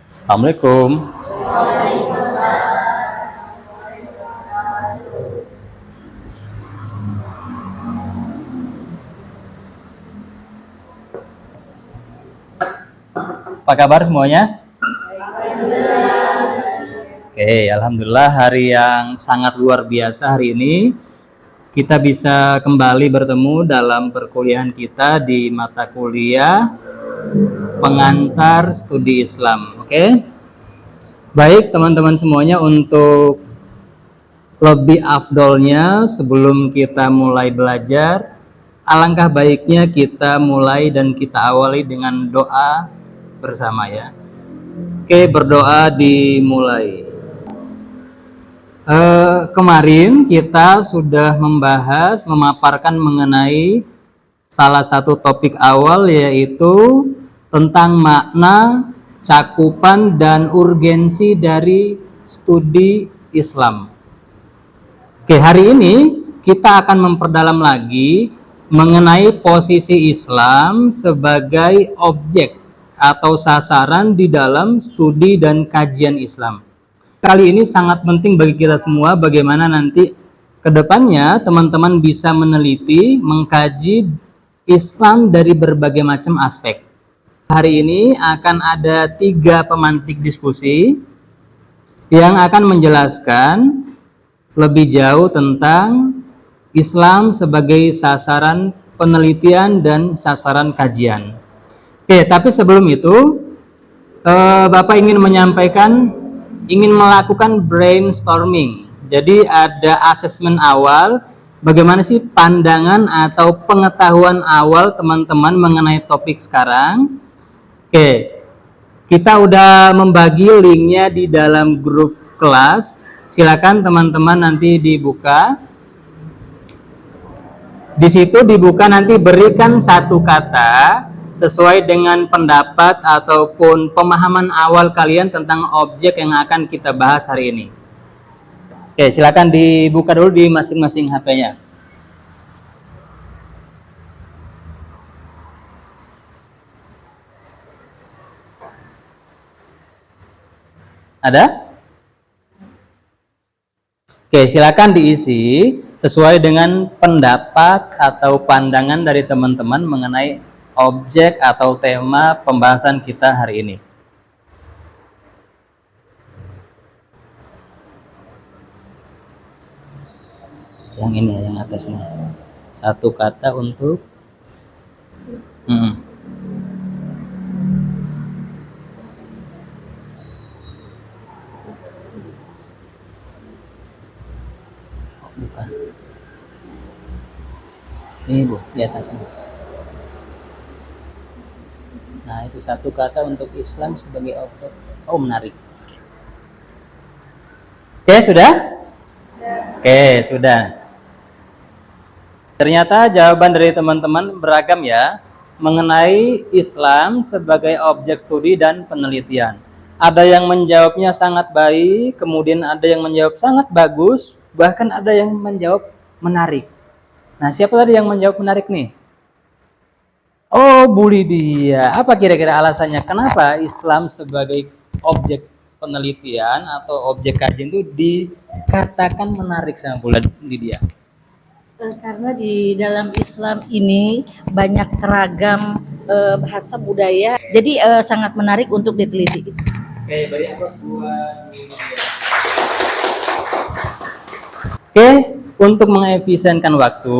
Assalamualaikum. Apa kabar semuanya? Oke, alhamdulillah hari yang sangat luar biasa hari ini. Kita bisa kembali bertemu dalam perkuliahan kita di mata kuliah pengantar studi Islam. Oke. Baik teman-teman semuanya, untuk lebih afdolnya sebelum kita mulai belajar, alangkah baiknya kita mulai dan kita awali dengan doa bersama ya. Oke, berdoa dimulai. Kemarin kita sudah memaparkan mengenai salah satu topik awal, yaitu tentang makna, cakupan, dan urgensi dari studi Islam. Oke, hari ini kita akan memperdalam lagi mengenai posisi Islam sebagai objek atau sasaran di dalam studi dan kajian Islam. Kali ini sangat penting bagi kita semua bagaimana nanti ke depannya teman-teman bisa meneliti, mengkaji Islam dari berbagai macam aspek. Hari ini akan ada 3 pemantik diskusi yang akan menjelaskan lebih jauh tentang Islam sebagai sasaran penelitian dan sasaran kajian. Oke, tapi sebelum itu Bapak ingin melakukan brainstorming. Jadi ada asesmen awal, bagaimana sih pandangan atau pengetahuan awal teman-teman mengenai topik sekarang. Oke, kita udah membagi linknya di dalam grup kelas. Silakan teman-teman nanti dibuka. Di situ dibuka, nanti berikan satu kata sesuai dengan pendapat ataupun pemahaman awal kalian tentang objek yang akan kita bahas hari ini. Oke, silakan dibuka dulu di masing-masing HP-nya. Ada? Oke, silakan diisi sesuai dengan pendapat atau pandangan dari teman-teman mengenai objek atau tema pembahasan kita hari ini. Yang ini ya, yang atas ini. Satu kata untuk bukan. Ini Bu, di atas ini. Nah, itu satu kata untuk Islam sebagai objek. Oh, menarik. Oke, sudah? Oke, sudah. Ternyata jawaban dari teman-teman beragam ya, mengenai Islam sebagai objek studi dan penelitian. Ada yang menjawabnya sangat baik, kemudian ada yang menjawab sangat bagus, bahkan ada yang menjawab menarik. Nah, siapa tadi yang menjawab menarik nih? Oh, Bu Lydia. Apa kira-kira alasannya kenapa Islam sebagai objek penelitian atau objek kajian itu dikatakan menarik sama Bu Lydia? Karena di dalam Islam ini banyak keragam bahasa budaya, jadi sangat menarik untuk diteliti. Oke, baik, buat Oke, untuk mengefisienkan waktu,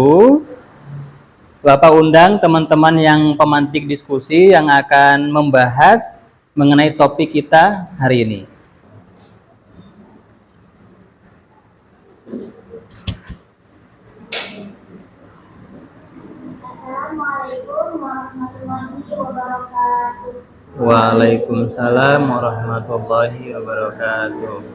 Bapak undang teman-teman yang pemantik diskusi yang akan membahas mengenai topik kita hari ini. Assalamualaikum warahmatullahi wabarakatuh. Waalaikumsalam warahmatullahi wabarakatuh.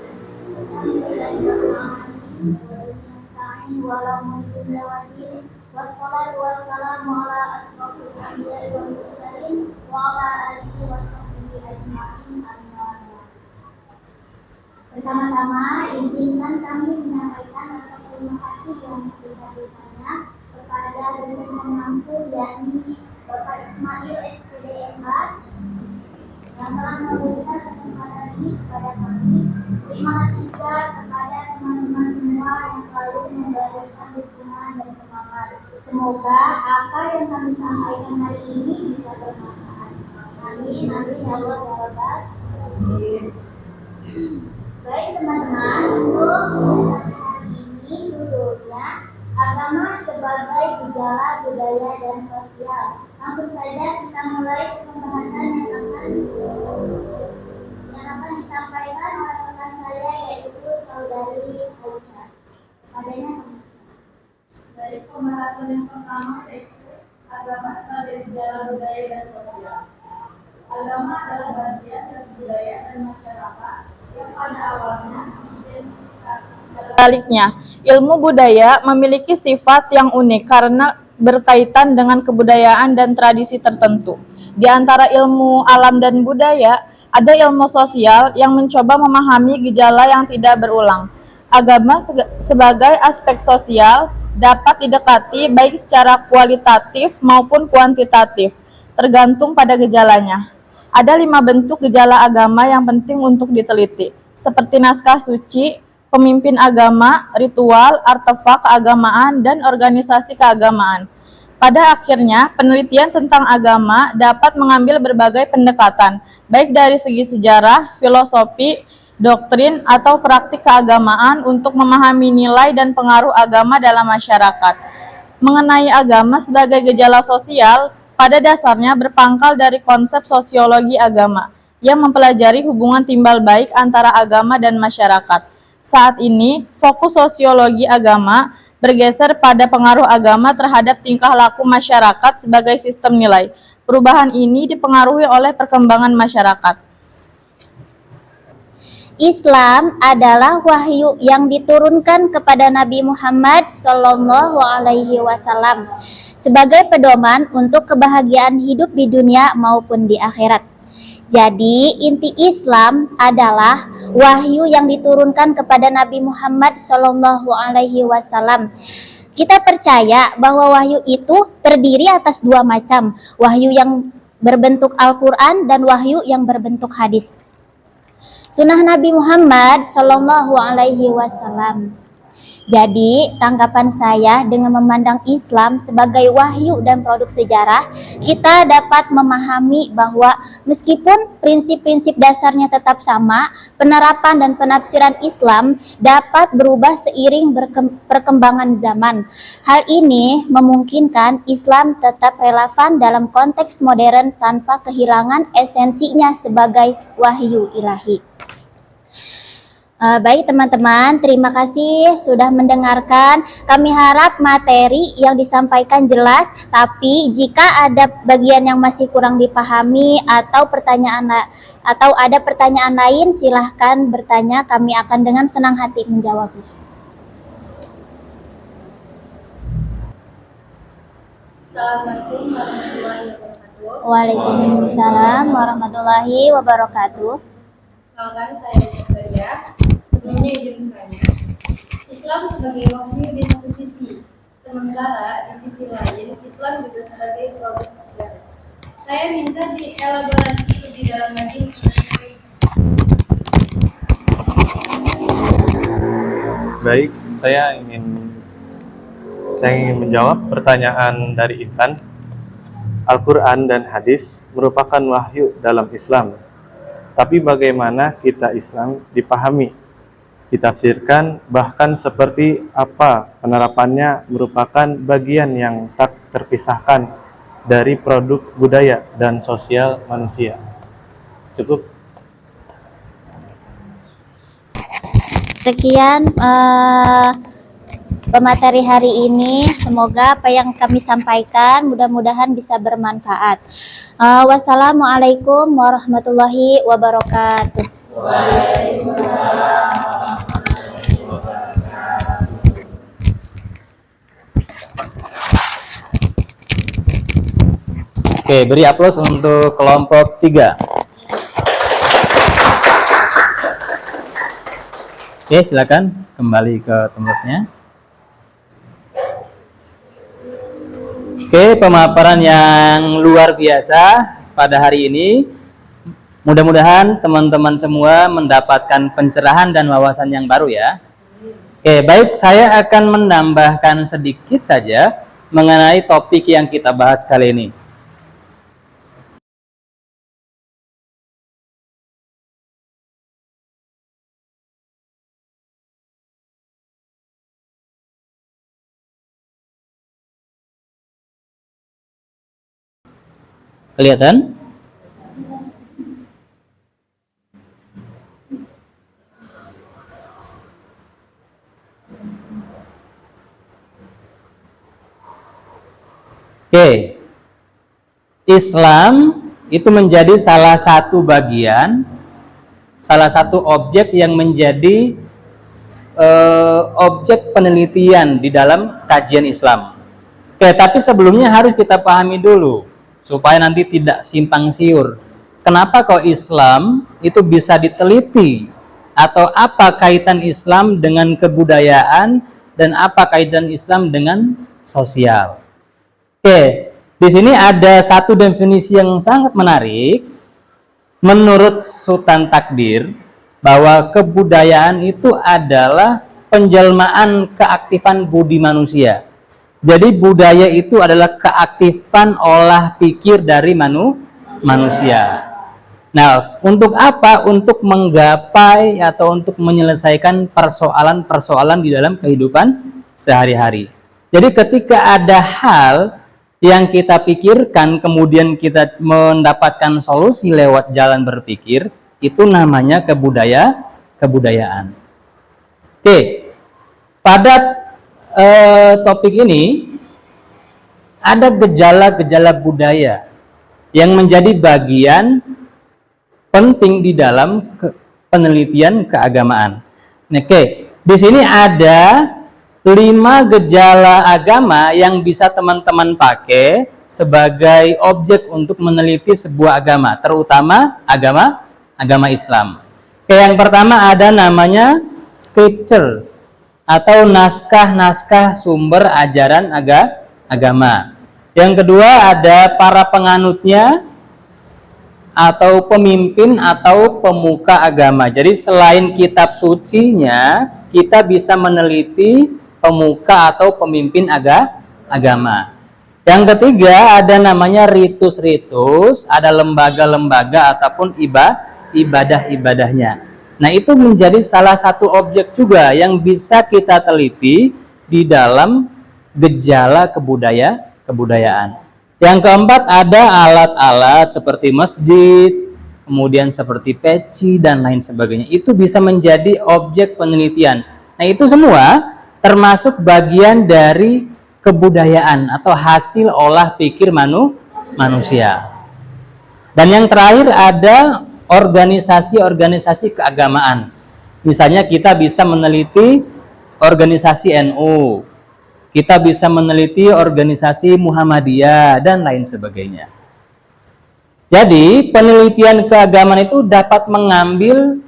Wassalatu wassalamu ala asrofil anbiya'i wal mursalin wa ala alihi wa sahbihi ajma'in. Pertama-tama izinkan kami menyampaikan rasa terima kasih yang sebesar-besarnya kepada dosen pengampu, yakni selalu memberikan dukungan dan semangat. Semoga apa yang kami sampaikan hari ini bisa bermanfaat. Amin, amin, ya Allah, ya Rabbal alamin. Baik teman-teman, untuk presentasi hari ini judulnya agama sebagai gejala budaya dan sosial. Langsung saja kita mulai pembahasan yang akan disampaikan oleh rekan saya yaitu saudari Aisyah. Padanya Dari pembahasan yang pertama yaitu agama sebagai gejala budaya dan sosial. Agama adalah bagian dari budaya dan masyarakat yang pada awalnya diidentifikasi. Sebaliknya, ilmu budaya memiliki sifat yang unik karena berkaitan dengan kebudayaan dan tradisi tertentu. Di antara ilmu alam dan budaya, ada ilmu sosial yang mencoba memahami gejala yang tidak berulang. Agama sebagai aspek sosial dapat didekati baik secara kualitatif maupun kuantitatif, tergantung pada gejalanya. Ada 5 bentuk gejala agama yang penting untuk diteliti, seperti naskah suci, pemimpin agama, ritual, artefak keagamaan, dan organisasi keagamaan. Pada akhirnya, penelitian tentang agama dapat mengambil berbagai pendekatan, baik dari segi sejarah, filosofi, doktrin, atau praktik keagamaan untuk memahami nilai dan pengaruh agama dalam masyarakat. Mengenai agama sebagai gejala sosial, pada dasarnya berpangkal dari konsep sosiologi agama, yang mempelajari hubungan timbal baik antara agama dan masyarakat. Saat ini, fokus sosiologi agama bergeser pada pengaruh agama terhadap tingkah laku masyarakat sebagai sistem nilai. Perubahan ini dipengaruhi oleh perkembangan masyarakat. Islam adalah wahyu yang diturunkan kepada Nabi Muhammad SAW sebagai pedoman untuk kebahagiaan hidup di dunia maupun di akhirat. Jadi inti Islam adalah wahyu yang diturunkan kepada Nabi Muhammad SAW. Kita percaya bahwa wahyu itu terdiri atas 2 macam, wahyu yang berbentuk Al-Quran dan wahyu yang berbentuk hadis. Sunnah Nabi Muhammad SAW. Jadi, tanggapan saya dengan memandang Islam sebagai wahyu dan produk sejarah, kita dapat memahami bahwa meskipun prinsip-prinsip dasarnya tetap sama, penerapan dan penafsiran Islam dapat berubah seiring perkembangan zaman. Hal ini memungkinkan Islam tetap relevan dalam konteks modern tanpa kehilangan esensinya sebagai wahyu ilahi. Baik teman-teman, terima kasih sudah mendengarkan. Kami harap materi yang disampaikan jelas, tapi jika ada bagian yang masih kurang dipahami atau ada pertanyaan lain, silahkan bertanya, kami akan dengan senang hati menjawabnya. Assalamualaikum warahmatullahi wabarakatuh. Waalaikumsalam warahmatullahi wabarakatuh. Perkenalkan, saya Victoria. Sebelumnya izin bertanya, Islam sebagai wahyu di satu sisi, sementara di sisi lain Islam juga sebagai produk sejarah. Saya minta dielaborasi lebih dalam lagi mengenai. Baik, saya ingin menjawab pertanyaan dari Intan. Al-Quran dan hadis merupakan wahyu dalam Islam. Tapi bagaimana kita Islam dipahami, ditafsirkan, bahkan seperti apa penerapannya merupakan bagian yang tak terpisahkan dari produk budaya dan sosial manusia. Cukup. Sekian pemateri hari ini. Semoga apa yang kami sampaikan mudah-mudahan bisa bermanfaat. Wassalamualaikum warahmatullahi wabarakatuh. Oke, beri aplaus untuk kelompok 3. Oke, silakan kembali ke tempatnya. Oke, pemaparan yang luar biasa pada hari ini. Mudah-mudahan teman-teman semua mendapatkan pencerahan dan wawasan yang baru ya. Oke, baik, saya akan menambahkan sedikit saja mengenai topik yang kita bahas kali ini. Kelihatan? Oke, Islam itu menjadi salah satu bagian, salah satu objek yang menjadi objek penelitian di dalam kajian Islam. Oke, tapi sebelumnya harus kita pahami dulu supaya nanti tidak simpang siur. Kenapa kok Islam itu bisa diteliti? Atau apa kaitan Islam dengan kebudayaan dan apa kaitan Islam dengan sosial? Oke, di sini ada satu definisi yang sangat menarik. Menurut Sultan Takdir, bahwa kebudayaan itu adalah penjelmaan keaktifan budi manusia. Jadi budaya itu adalah keaktifan olah pikir dari manusia. Nah, untuk apa? Untuk menggapai atau untuk menyelesaikan persoalan-persoalan di dalam kehidupan sehari-hari. Jadi ketika ada hal yang kita pikirkan, kemudian kita mendapatkan solusi lewat jalan berpikir, itu namanya kebudayaan. Oke, pada topik ini ada gejala-gejala budaya yang menjadi bagian penting di dalam penelitian keagamaan. Oke, di sini ada 5 gejala agama yang bisa teman-teman pakai sebagai objek untuk meneliti sebuah agama, terutama agama Islam. Oke, yang pertama ada namanya scripture atau naskah-naskah sumber ajaran agama. Yang kedua ada para penganutnya atau pemimpin atau pemuka agama. Jadi selain kitab sucinya, kita bisa meneliti pemuka atau pemimpin agama. Yang ketiga ada namanya ritus-ritus, ada lembaga-lembaga ataupun ibadah-ibadahnya. Nah, itu menjadi salah satu objek juga yang bisa kita teliti di dalam gejala kebudayaan. Yang keempat ada alat-alat seperti masjid, kemudian seperti peci dan lain sebagainya. Itu bisa menjadi objek penelitian. Nah, itu semua termasuk bagian dari kebudayaan atau hasil olah pikir manusia. Dan yang terakhir ada organisasi-organisasi keagamaan. Misalnya kita bisa meneliti organisasi NU, kita bisa meneliti organisasi Muhammadiyah dan lain sebagainya. Jadi penelitian keagamaan itu dapat mengambil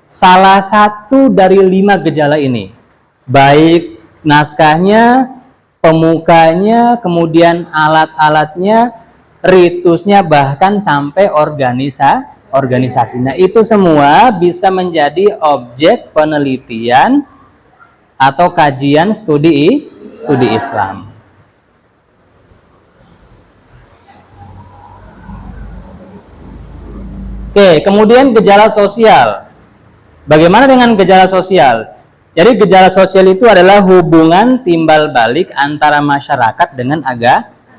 salah satu dari 5 gejala ini, baik naskahnya, pemukanya, kemudian alat-alatnya, ritusnya, bahkan sampai organisasinya. Itu semua bisa menjadi objek penelitian atau kajian studi Islam. Oke, kemudian gejala sosial. Bagaimana dengan gejala sosial? Jadi gejala sosial itu adalah hubungan timbal balik antara masyarakat dengan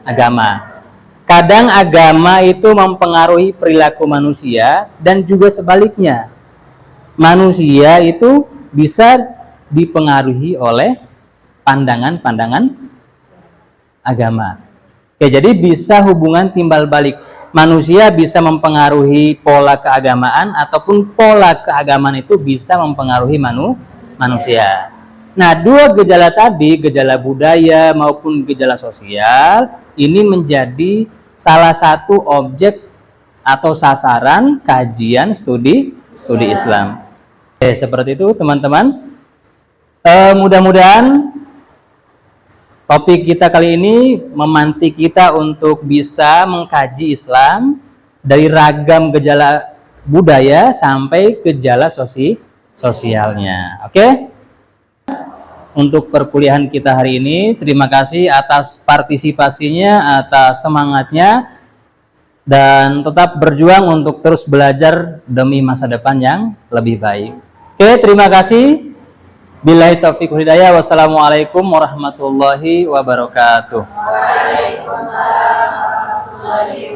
agama. Kadang agama itu mempengaruhi perilaku manusia dan juga sebaliknya. Manusia itu bisa dipengaruhi oleh pandangan-pandangan agama. Oke, jadi bisa hubungan timbal balik. Manusia bisa mempengaruhi pola keagamaan ataupun pola keagamaan itu bisa mempengaruhi manusia. Nah, 2 gejala tadi, gejala budaya maupun gejala sosial, ini menjadi salah satu objek atau sasaran kajian studi Islam. Oke, seperti itu teman-teman. Mudah-mudahan topik kita kali ini memantik kita untuk bisa mengkaji Islam dari ragam gejala budaya sampai gejala sosialnya. Oke? untuk perkuliahan kita hari ini. Terima kasih atas partisipasinya, atas semangatnya, dan tetap berjuang untuk terus belajar demi masa depan yang lebih baik. Oke, terima kasih. Billahi taufiq wal hidayah. Wassalamualaikum warahmatullahi wabarakatuh. Waalaikumsalam warahmatullahi wabarakatuh.